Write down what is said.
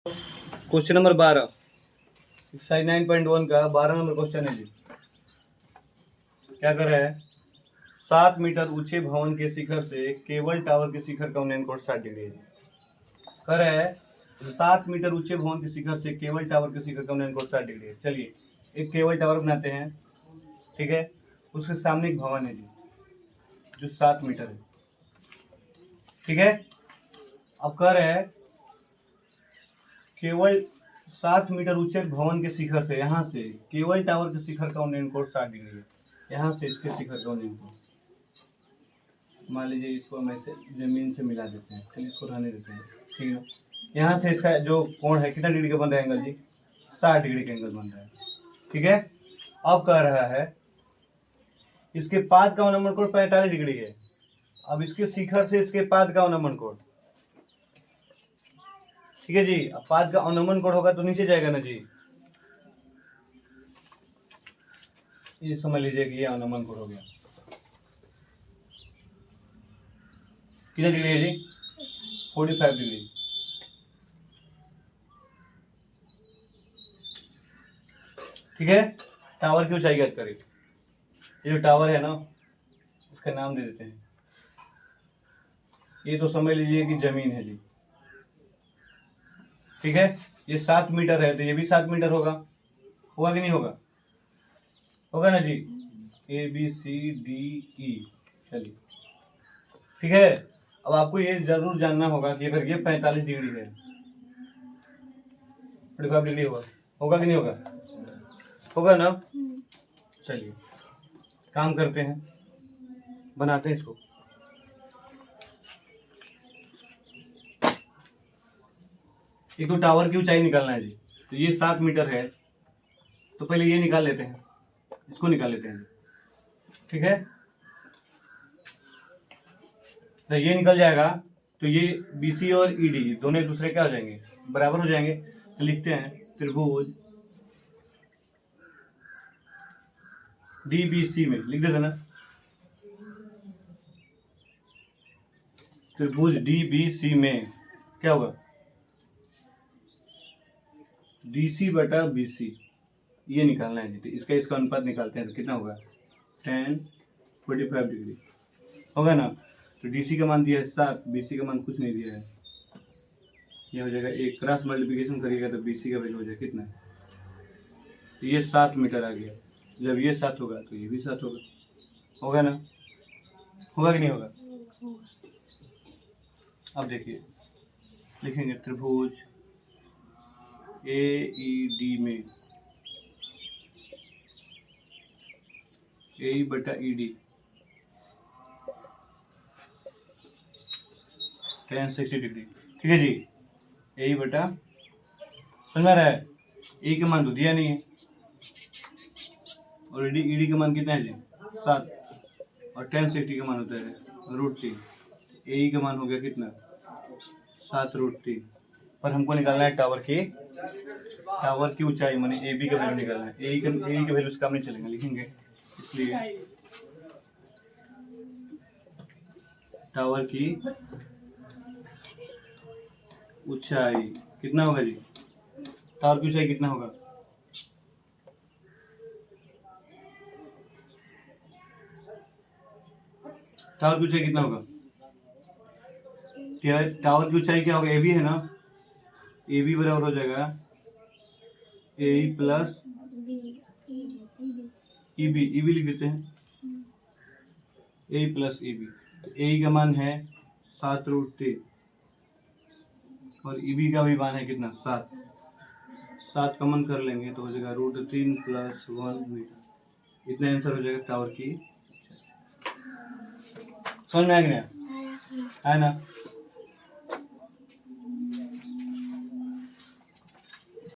Question number 12 exercise 9.1 का 12 number question है जी। क्या कर रहा है? 7 मीटर ऊंचे भवन के शिखर से केबल टावर के शिखर का उन्नयन कोण 60 डिग्री है। कर रहा है 7 मीटर ऊंचे भवन के शिखर से केबल टावर के शिखर का उन्नयन कोण 60 डिग्री है। चलिए एक केबल टावर बनाते हैं, ठीक है। उसके सामने एक भवन है जी जो 7 मीटर है, ठीक है। अब कह रहे हैं केवल 7 मीटर ऊंचे भवन के शिखर से यहाँ से केबल टावर के शिखर का उन्नयन कोण 60 डिग्री है। यहाँ से इसके शिखर का उन्नयन कोण, मान लीजिए इसको हम ऐसे जमीन से मिला देते हैं, चलिए इसको रहने देते हैं, ठीक है। यहाँ से इसका जो कोण है कितना डिग्री का बन रहा है एंगल जी? 60 डिग्री का एंगल बन रहा है, ठीक है। अब कह रहा है इसके पाद का अवनमन कोण 45 डिग्री है। अब इसके शिखर से इसके पाद का अवनमन कोण, ठीक है जी। अब पाद का अवनमन कोण होगा तो नीचे जाएगा ना जी। ये समझ लीजिए कि ये अवनमन कोण हो गया। कितना डिग्री है जी? 45 डिग्री, ठीक है। टावर की ऊंचाई ज्ञात करें। ये जो टावर है ना उसका नाम दे देते हैं। ये तो समझ लीजिए कि जमीन है जी, ठीक है। ये 7 मीटर है तो ये भी 7 मीटर होगा, होगा कि नहीं होगा? होगा ना जी। A B C D E, चलिए ठीक है। अब आपको ये जरूर जानना होगा कि अगर ये 45 डिग्री है 45 डिग्री होगा, होगा कि नहीं होगा? होगा ना। चलिए काम करते हैं, बनाते हैं इसको। एक तो टावर की ऊंचाई निकालना है जी। तो ये 7 मीटर है तो पहले ये निकाल लेते हैं, इसको निकाल लेते हैं, ठीक है। तो ये निकल जाएगा तो ये BC और ED दोनों एक दूसरे क्या हो जाएंगे? बराबर हो जाएंगे। तो लिखते हैं त्रिभुज DBC में लिख देते ना, त्रिभुज DBC में क्या होगा? DC बटा BC, ये निकालना है जी। तो इसका अनुपात निकालते हैं तो कितना होगा? 10 45 डिग्री होगा ना। तो DC का मान दिया है 7, BC का मान कुछ नहीं दिया है। ये हो जाएगा एक क्रॉस मल्टीप्लिकेशन करिएगा तो BC का वैल्यू हो जाएगा कितना? तो ये 7 मीटर आ गया। जब ये 7 होगा तो ये भी 7 होगा, होगा ना। होगा कि नहीं होगा? अब देखिए लिखेंगे त्रिभुज AED में AE बटा ED 10 60 डिग्री, ठीक है जी। AE बटा, समझ में आ रहा है? E का मान तो दिया नहीं है और ED का मान कितना है जी? 7 और 10 60 का मान होता है √3। AE का मान हो गया कितना? 7 √3। पर हमको निकालना है टावर की ऊंचाई, माने AB का वैल्यू निकालना है। AE के वैल्यू से काम नहीं चलेगा, लिखेंगे इसलिए टावर की ऊंचाई कितना होगा जी? टावर की ऊंचाई कितना होगा? टावर की ऊंचाई कितना होगा? टावर की ऊंचाई क्या होगा? AB है ना, AB बराबर हो जाएगा AE प्लस EB लिख देते हैं, AE प्लस EB। तो AE का मान है 7 √3 और EB का भी मान है कितना? 7 कॉमन कर लेंगे तो हो जाएगा √3 + 1 मीटर। इतना आंसर हो जाएगा टावर की। समझ में आ गया है ना?